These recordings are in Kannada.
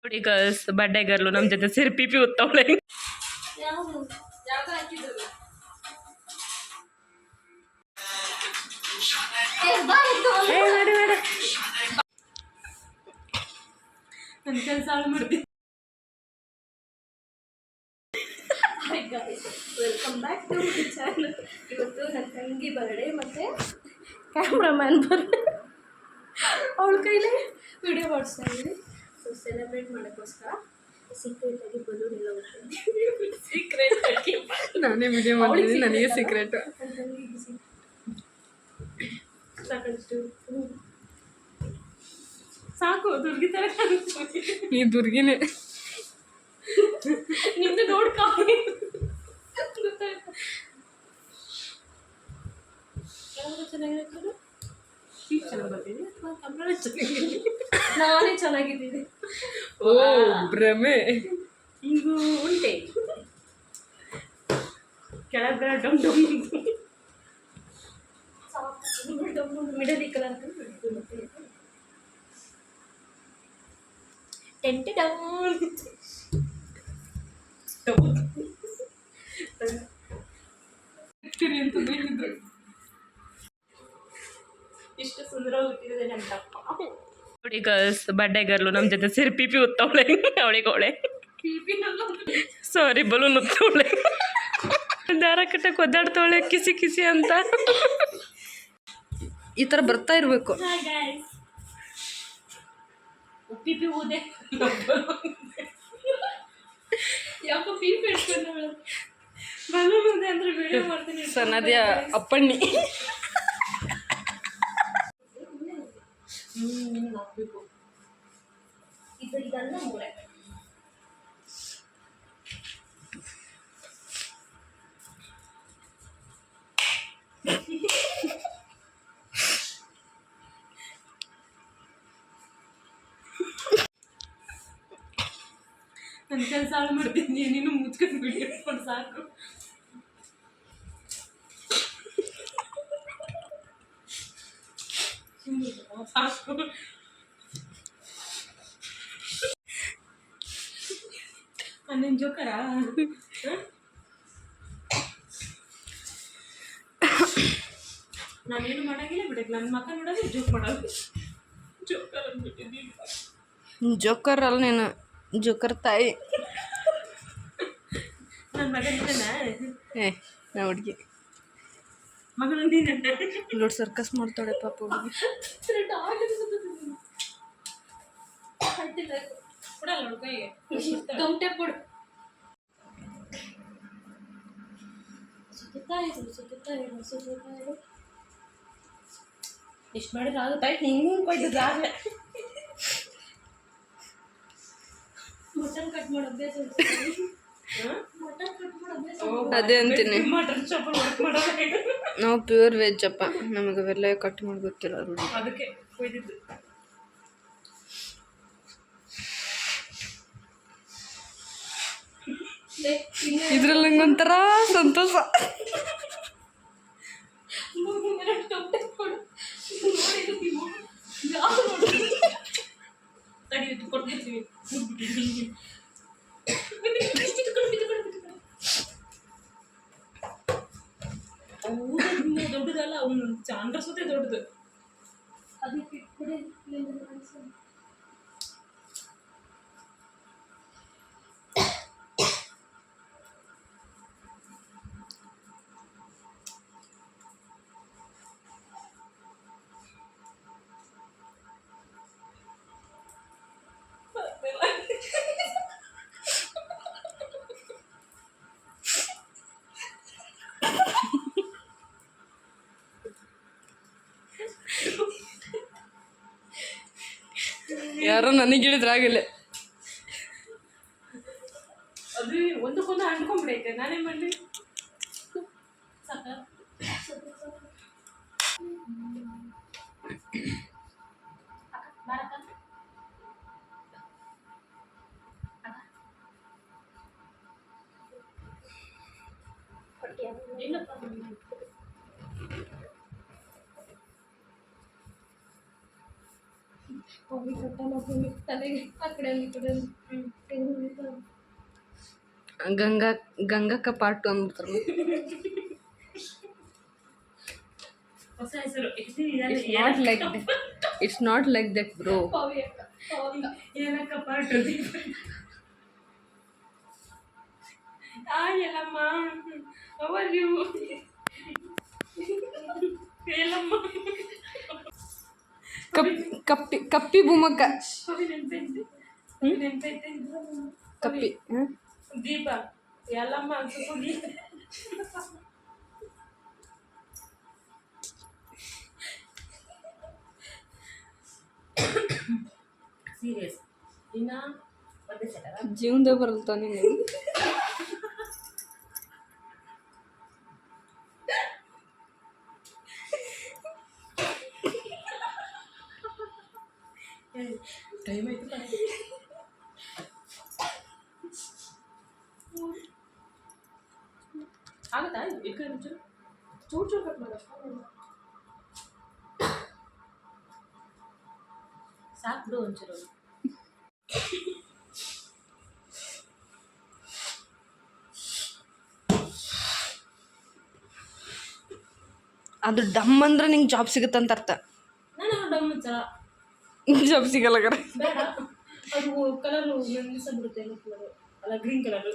ನೋಡಿ ಗರ್ಲ್ಸ್ ಬರ್ಡೇ ಗರ್ಲು ನಮ್ಮ ಜೊತೆ ಸೇರಿ ಪಿಪಿ ಉತ್ತವಳೆ. ನನ್ನ ಕೆಲಸ ಹಾಳು ಮಾಡ್ತೀನಿ. Welcome back to my channel. ಇವತ್ತು ನನ್ನ ತಂಗಿ ಬರ್ಡೇ ಮತ್ತು ಕ್ಯಾಮ್ರಾಮ್ಯಾನ್ ಬರ್ಡೇ. ಅವಳ ಕೈಲೇ ವಿಡಿಯೋ ಮಾಡಿಸ್ತಾ ಇದ್ದೀವಿ. ಸೊ ಸೆಲೆಬ್ರೇಟ್ ಮಾಡೋಕ್ಕೋಸ್ಕರ ಸೀಕ್ರೆಟಾಗಿ ಬಲೂನ್ ಎಲ್ಲ ಹೊಡ್ತೀನಿ. ಸೀಕ್ರೆಟಾಗಿ ನಾನೇ ವಿಡಿಯೋ ಮಾಡಿದ್ದೀನಿ, ನನಗೆ ಸೀಕ್ರೆಟ್. ಸಾಕಷ್ಟು ಸಾಕು, ದುರ್ಗಿ ಥರ ನೀ ದುರ್ಗಿನೇ. ನಿಂದು ನೋಡ್ಕೊ ಗೊತ್ತಾಯ್ತು. ಚೆನ್ನಾಗಿರ್ತದೆ, ಚೆನ್ನಾಗಿ ಬರ್ತೀನಿ, ನಾನೇ ಚೆನ್ನಾಗಿದ್ದೀನಿ. ಓ ಭ್ರಮೆ. ಹಿಂಗೂ ಉಂಟೆ ಕೆಳಗಡೆ ಡಮ್ ಡಮ್ ಮಿಡಲಿ ಕಲರ್ ಟೆಂಟೆ ಡೌನ್. ಇಷ್ಟು ಸುಂದರವಾಗಿಟ್ಟಿದೆ ನನ್ನ ತಪ್ಪ. ನೋಡಿ ಗರ್ಲ್ಸ್ ಬರ್ಡೇ ಗರ್ಲು ನಮ್ಮ ಜೊತೆ ಸೇರಿ ಪಿಪಿ ಉತ್ತವಳೆ. ಅವಳಿಗೆ ಸಾರಿ ಬಲೂನ್ ಉತ್ತವಳೆ. ದಾರ ಕಟ್ಟಕ್ಕೆ ಒದ್ದಾಡ್ತವಳೆ ಕಿಸಿ ಕಿಸಿ ಅಂತ. ಈ ಥರ ಬರ್ತಾ ಇರಬೇಕು. ಪಿಪಿ ಊದೆ ಯಾಕೋ ಪಿಪಿ ಇಟ್ಕೊಂಡು ಬಲೂನ್ ಊದೆ ಅಂದ್ರೆ ವಿಡಿಯೋ ಮಾಡ್ತೀನಿ. ಸನದಿಯ ಅಪ್ಪಣ್ಣಿ. ಹಾಕ್ಬೇಕು ಇದನ್ನ ಮೂಳೆ. ನನ್ನ ಕೆಲಸ ಹಾಳು ಮಾಡ್ತೀನಿ, ನೀನು ಮುಚ್ಕೊಂಡು ಬಿಡಿಸ್ಕೊಂಡು ಸಾಕು. ಸಾಕು ನನ್ನ ಜೋಕರ. ನಾನೇನು ಮಾಡೋಂಗಿಲ್ಲ ಬಿಡಕ್ಕೆ, ನನ್ನ ಮಕ್ಕ ನೋಡೋದು ಜೋಕ್ ಮಾಡೋದು. ಜೋಕರ್ ಅಂದ್ಬಿಟ್ಟಿದ್ದೀನಿ. ಜೋಕರ್ ಅಲ್ಲ ನೀನು, ಜೋಕರ್ ತಾಯಿ. ನನ್ನ ಮಗನಿದ್ದಾನೆ. ನಾ ಹುಡುಗಿ ಮಗನ ನೋಡಿ ಸರ್ಕಸ್ ಮಾಡ್ತಾಳೆ ಪಾಪ ಹುಡುಗಿ. ಕೊಡಲ್ಲ ಹುಡುಗ ಗಮಟೆ ಕೊಡು. ಸುತ್ತಾ ಇರು. ಇಷ್ಟು ಮಾಡಿದ್ರೆ ಆಗುತ್ತೆ. ಹಿಂಗೂ ಕೊಯ್ದು ಆಗಲೇ ಮಟನ್ ಕಟ್ ಮಾಡೋ ಅಭ್ಯಾಸ. ಮಟನ್ ಕಟ್ ಮಾಡೋ ಅಭ್ಯಾಸ ಅದೇ ಅಂತೀನಿ. ಮಟನ್ ಚಾಪಲ್ ವರ್ಕ್ ಮಾಡೋದು. ನಾವು ಪ್ಯೂರ್ ವೆಜ್ ಅಪ್ಪ, ನಮಗೆ ಅವೆಲ್ಲ ಕಟ್ ಮಾಡಿ ಗೊತ್ತಿಲ್ಲ ರೂಢಿ. ಅದಕ್ಕೆ ಕೊಯ್ದಿದ್ದು. ಇದ್ರಲ್ಲಿ ನಂಗೊಂಥರ ಸಂತೋಷ. ಕೊಡ್ತೀವಿ ದೊಡ್ಡದಲ್ಲ, ಅವನು ಚಾಂದ್ರ ಸುತ್ತೆ ದೊಡ್ಡದು. ಅದಕ್ಕೆ ಯಾರೋ ನನಗೆ ಹೇಳಿದ್ರಾಗಿಲ್ಲ. ಅದು ಒಂದಕ್ಕೊಂದು ಅಂಟ್ಕೊಂಡ್ಬಿಡೈತೆ, ನಾನೇನು ಮಾಡಲಿ. ಸಾಕ ಅವಿ ಕಟ್ಟ ಮಾಡ್ಕೊಂಡು ತಲೆಗೆ ಆ ಕಡೆ ಒಂದು ಈ ಕಡೆ ಒಂದು ಹೆಂಗ್ ಉಳಿತಾವ. ಗಂಗಕ್ಕ ಪಾರ್ಟ್ 2 ಅಂದ್ಬಿಡ್ತಾರೆ. ಹೊಸ ಹೆಸರು it's not like that bro. Pavi ಅಕ್ಕ ಪವಿ ಏನಕ್ಕ ಪಾರ್ಟ್ ಎಲ್ಲಮ್ಮ ಅವರ್ ಯು ಎಲ್ಲಮ್ಮ ಕಪ್ಪಿ ಭೂಮಕ್ಕ. ನೆನ್ಪೈತೆ ಕಪ್ಪಿ ದೀಪ ಎಲ್ಲಮ್ಮ ಅಂತ ಹೋಗಿ ಸೀರಿಯಸ್ ಇನ್ನ ಒಂದೇ ಸೆಟರ ಜೀವನದಾಗ ಬರಲ್ತ ನೀನು. ಟೈಮ್ ಆಯ್ತು ಆಗುತ್ತಾ ಈಗ ಚೂರು ಚೂರು ಕಟ್ ಮಾಡೋದು ಸಾಕು ಬಿಡು ಒಂಚೂರು. ಅದು ಡಮ್ ಅಂದ್ರೆ ನಿಂಗೆ ಜಾಬ್ ಸಿಗುತ್ತಂತ ಅರ್ಥ. ನಾನು ಡಮ್ ಚಲ ಜಾಬ್ ಸಿಗಲ್ಲ ಕರೆ. ಬೇಡ ಅದು ಕಲರು ಮೆಣಸ ಬಿಡುತ್ತೆ ಎಲ್ಲ ಕಲರು ಅಲ್ಲ ಗ್ರೀನ್ ಕಲರು.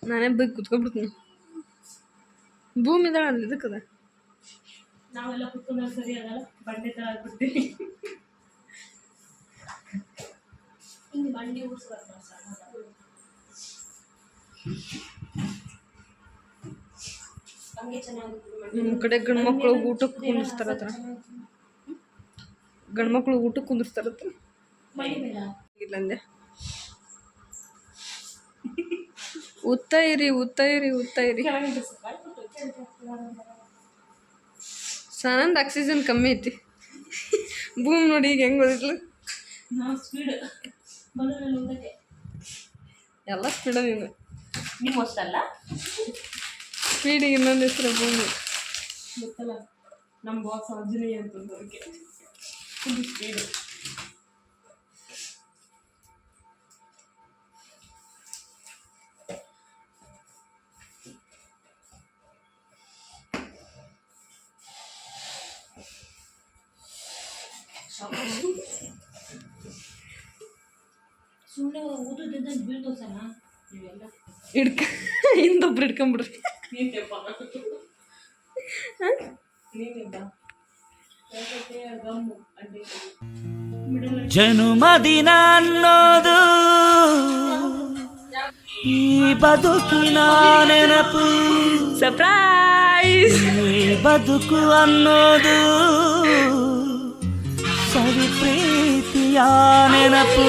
ನಾನೇ ಬೇಕು ಕುತ್ಕೊಂಡ್ಬಿಡ್ತೀನಿ. ಭೂಮಿ ಇದಾಳ ಅಲ್ಲಿ ಇದಕ್ಕದ. ನಾವೆಲ್ಲ ಕುತ್ಕೊಂಡಾಗ ಸರಿ ಆಗಲ್ಲ, ಬಂಡೆ ಥರ ಆಗ್ಬಿಡ್ತೀವಿ. ಹಿಂಗೆ ಬಂಡಿ ಓಡಿಸ್ಬಾರ್ದು ಸಣ್ಣ ಹಂಗೆ ಚೆನ್ನಾಗಿ ನಮ್ಮ ಕಡೆ ಗಂಡ್ಮಕ್ಳು ಊಟಕ್ಕೆ ಕುಂದಿರ್ತಾರತ್ರ. ಗಂಡ್ಮಕ್ಳು ಊಟಕ್ಕೆ ಕುಂದಿರ್ತಾರತ್ರ. ಮನೆ ಬೇಡ ಇಲ್ಲಂದೆ ಉತ್ತೈರಿ ಉತ್ತೈರಿ ಉತ್ತೈರಿ. ಸನಂದ್ ಆಕ್ಸಿಜನ್ ಕಮ್ಮಿ ಐತಿ. ಭೂಮಿ ನೋಡಿ ಈಗ ಹೆಂಗೆ ಓದಿದ್ಲು. ನಾವು ಸ್ಪೀಡ್ ಬಲೂನಲ್ಲಿ ಹೋಗಕ್ಕೆ ಎಲ್ಲ ಸ್ಪೀಡ ನೀನು. ನೀವು ಅಷ್ಟಲ್ಲ ಸ್ಪೀಡಿಗೆ ಇನ್ನೊಂದು ಹೆಸರು ಭೂಮಿ. ಗೊತ್ತಲ್ಲ ನಮ್ಮ ಬಾಸ್ ಆಂಜನೇಯ ಅಂತಂದು ಅದಕ್ಕೆ ಫುಲ್ ಸ್ಪೀಡು. ಸುಮ್ಮನೆ ಊಟದಿಂದ ಬೀಳ್ತೋ ಸಲ ನೀವೆಲ್ಲ ಹಿಂದೊಬ್ರು ಹಿಡ್ಕೊಂಬಿಡ್ರಿ. ನೀನೆಪ್ಪ ನೀನೆಪ್ಪ ಗಮ್ಮು ಅಡ್ಡಿ ಜನುಮದಿನ ಅನ್ನೋದು ಈ ಬದುಕಿನ ನೆನಪು. ಸರ್ಪ್ರೈಸ್. ಈ ಬದುಕು ಅನ್ನೋದು ಸವಿ ಪ್ರೀತಿಯ ನೆನಪು.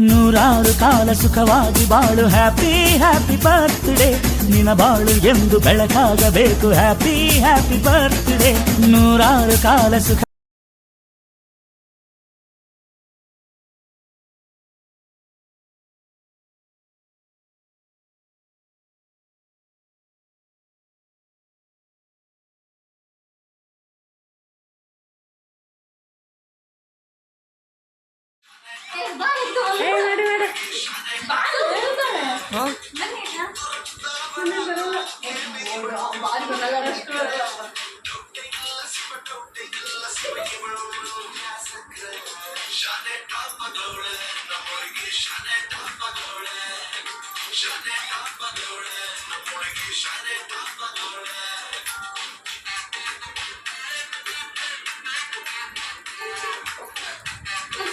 ನೂರಾರು ಕಾಲ ಸುಖವಾಗಿ ಬಾಳು. Happy happy birthday. ನಿನ್ನ ಬಾಳು ಎಂದು ಬೆಳಕಾಗಬೇಕು. Happy happy birthday. ನೂರಾರು ಕಾಲ ಸುಖ.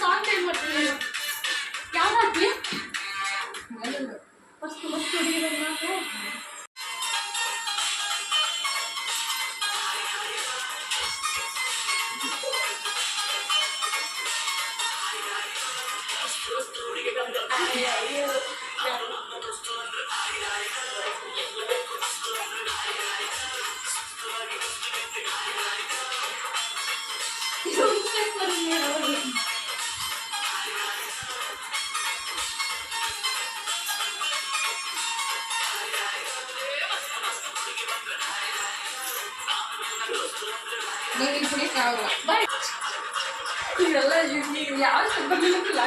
ಸಾಂಗ್ ಏನು ಮಾಡ್ತೀನಿ ಯಾವ್ದಾಗ್ಲಿ ಮಸ್ತ್ ಮಸ್ತ್ ಹುಡುಗಿರೋದು ಮಾತ್ರ. ನೀನು ಕುಡಿಯಕ್ಕೆ ಆಗಲ್ಲ. ಬಾಯ್ ಇದೆಲ್ಲ ಯಾವ ಬಂದಿಲ್ಲ.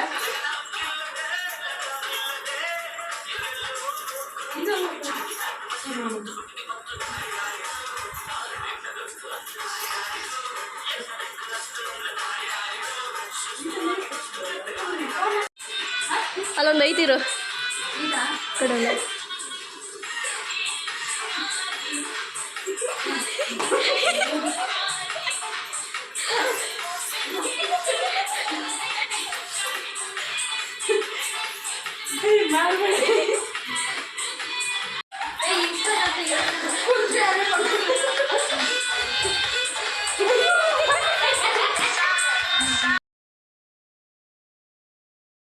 ಅಲ್ಲೊಂದು ಐತಿರು ಕಡೆ ಕುಡ್ದು